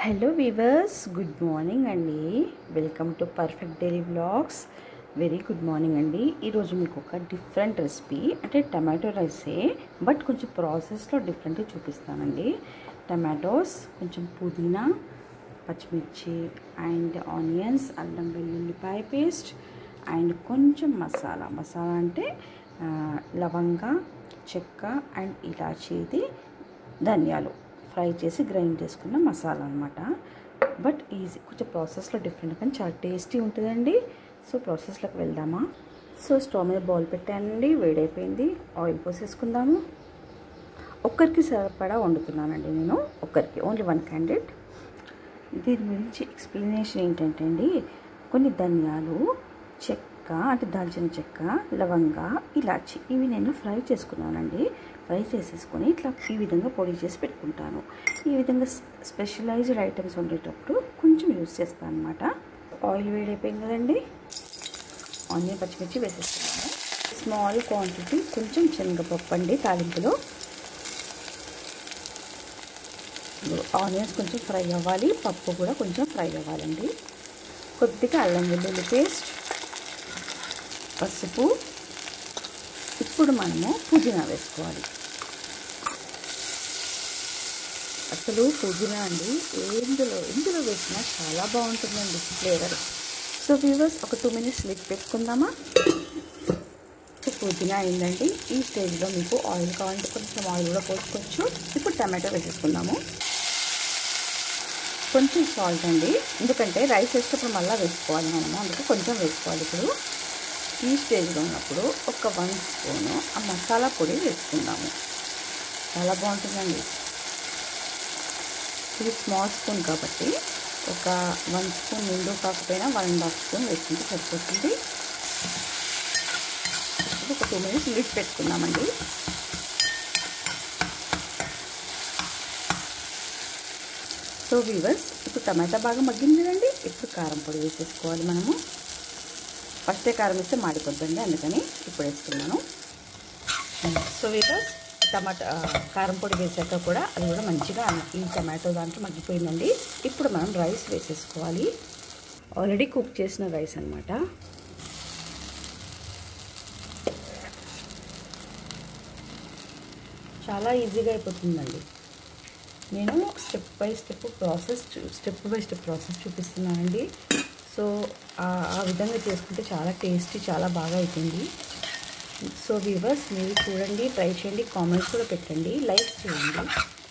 Hello weavers, good morning అండి. Welcome to perfect daily vlogs. Very good morning అండి. ఈరోజు మీకు ఒక డిఫరెంట్ రెసిపీ, అంటే టమాటో రైసే, బట్ కొంచెం ప్రాసెస్లో డిఫరెంట్గా చూపిస్తానండి. టమాటోస్, కొంచెం పుదీనా, పచ్చిమిర్చి అండ్ ఆనియన్స్, అల్లం వెల్లుల్లిపాయ పేస్ట్ అండ్ కొంచెం మసాలా అంటే లవంగ, చెక్క అండ్ ఇలాచీది, ధనియాలు ఫ్రై చేసి గ్రైండ్ చేసుకున్న మసాలా అనమాట. బట్ ఈజీ, కొంచెం ప్రాసెస్లో డిఫరెంట్ కానీ చాలా టేస్టీ ఉంటుందండి. సో ప్రాసెస్లోకి వెళ్దామా. సో స్టవ్ మీద బౌల్ పెట్టానండి, వేడైపోయింది. ఆయిల్ పోసేసుకుందాము. ఒక్కరికి సరిపడా వండుతున్నానండి నేను, ఒక్కరికి, ఓన్లీ వన్ క్యాండిడేట్. దీని గురించి ఎక్స్ప్లెనేషన్ ఏంటంటే అండి, కొన్ని ధనియాలు, చెక్క అంటే దాల్చిన చెక్క, లవంగ, ఇలాచి ఇవి నేను ఫ్రై చేసుకున్నానండి. ఫ్రై చేసేసుకొని ఇట్లా ఈ విధంగా పొడి చేసి పెట్టుకుంటాను. ఈ విధంగా స్పెషలైజ్డ్ ఐటమ్స్ వండేటప్పుడు కొంచెం యూజ్ చేస్తాను అనమాట. ఆయిల్ వేడైపోయింది కదండి, ఆనియన్ పచ్చిమిర్చి వేసేస్తున్నాను. స్మాల్ క్వాంటిటీ కొంచెం శనగపప్పు అండి తాలింపులో. ఆనియన్స్ కొంచెం ఫ్రై అవ్వాలి, పప్పు కూడా కొంచెం ఫ్రై అవ్వాలండి. కొద్దిగా అల్లం వెల్లుల్లి పేస్ట్, పసుపు. ఇప్పుడు మనము పుదీనా వేసుకోవాలి. అసలు పుదీనా అండి ఎందులో వేసినా చాలా బాగుంటుందండి ఫ్లేవర్. సో వ్యూవర్స్, ఒక 2 minutes లిడ్ పెట్టుకుందామా. పుదీనా అయిందండి. ఈ స్టేజ్లో మీకు ఆయిల్ కావాలంటే కొంచెం ఆయిల్ కూడా పోసుకోవచ్చు. ఇప్పుడు టమాటో వేసేసుకుందాము. కొంచెం సాల్ట్ అండి, ఎందుకంటే రైస్ వేసేటప్పుడు మళ్ళీ వేసుకోవాలి మనము, అందుకే కొంచెం వేసుకోవాలి. ఇప్పుడు ఈ స్టేజ్లో ఉన్నప్పుడు ఒక 1 స్పూను ఆ మసాలా పొడి వేసుకుందాము. చాలా బాగుంటుందండి. ఇది స్మాల్ స్పూన్ కాబట్టి ఒక 1 స్పూన్, నిండు కాకపోయినా 1.5 స్పూన్ వేసుకుంటే సరిపోతుంది. ఒక 2 minutes లిడ్ పెట్టుకుందామండి. సో వ్యూవర్స్, ఇప్పుడు టమాటా బాగా మగ్గింది కదండి. ఇప్పుడు కారం పొడి వేసేసుకోవాలి మనము. ఫస్టే కారం వేస్తే మాడిపోద్దండి, అందుకని ఇప్పుడు వేసుకున్నాను. సో వ్యూవర్స్, టమాటా కారం పొడి వేసాక కూడా అది కూడా మంచిగా ఈ టమాటో దాంట్లో మగ్గిపోయిందండి. ఇప్పుడు మనం రైస్ వేసేసుకోవాలి. ఆల్రెడీ కుక్ చేసిన రైస్ అనమాట. చాలా ఈజీగా అయిపోతుందండి. నేను స్టెప్ బై స్టెప్ ప్రాసెస్ చూపిస్తున్నానండి. సో ఆ విధంగా చేసుకుంటే చాలా టేస్టీ, చాలా బాగా అవుతుంది. సో వ్యూవర్స్, మీరు చూడండి, ట్రై చేయండి, కామెంట్స్ కూడా పెట్టండి, లైక్ చేయండి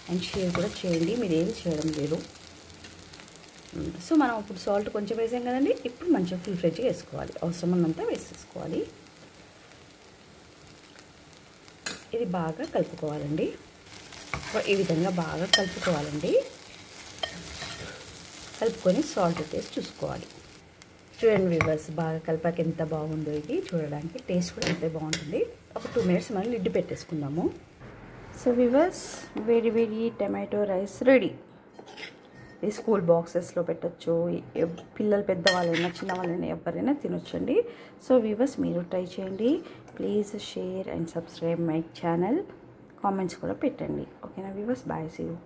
అండ్ షేర్ కూడా చేయండి. మీరు ఏమి చేయడం లేదు. సో మనం ఇప్పుడు సాల్ట్ కొంచెం వేసాం కదండి. ఇప్పుడు మంచిగా ఫుల్ ఫ్రెష్గా వేసుకోవాలి, అవసరమన్నంతా వేసేసుకోవాలి. ఇది బాగా కలుపుకోవాలండి. ఈ విధంగా బాగా కలుపుకోవాలండి. కలుపుకొని సాల్ట్ టేస్ట్ చూసుకోవాలి. చూడండి వ్యూవర్స్, బాగా కలిపాక ఎంత బాగుందో ఇది చూడడానికి, టేస్ట్ కూడా అంతే బాగుంటుంది. ఒక 2 minutes మనం లిడ్ పెట్టేసుకుందాము. సో వ్యూవర్స్, వేడి టమాటో రైస్ రెడీ. ఇది స్కూల్ బాక్సెస్లో పెట్టచ్చు, పిల్లలు పెద్దవాళ్ళైనా చిన్నవాళ్ళైనా ఎవరైనా తినొచ్చండి. సో వ్యూవర్స్, మీరు ట్రై చేయండి. Please share and subscribe my channel. Comments కూడా పెట్టండి. ఓకేనా వ్యూవర్స్, బాయ్, సీ యూ.